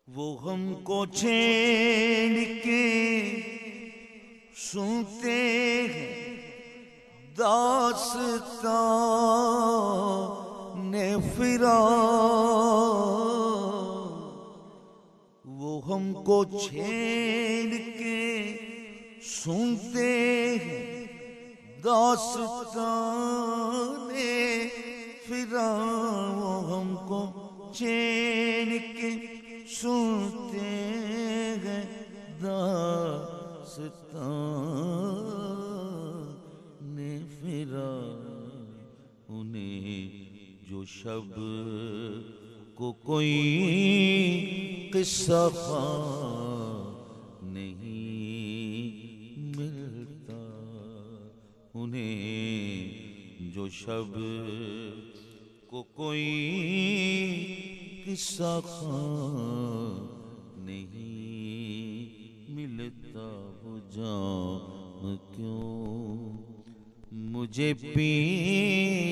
وہ ہم کو چھیڑ کے سنتے ہیں داستان فراق، وہ ہم کو چھیڑ کے سنتے ہیں داستان فراق، وہ ہم کو چھیڑ کے سنتے ہیں داستان فراق، انہیں جو شب کو کوئی قصہ خواہ نہیں ملتا، انہیں جو شب کو کوئی قصہ خواہ نہیں ملتا، وہ جام کیوں مجھے پی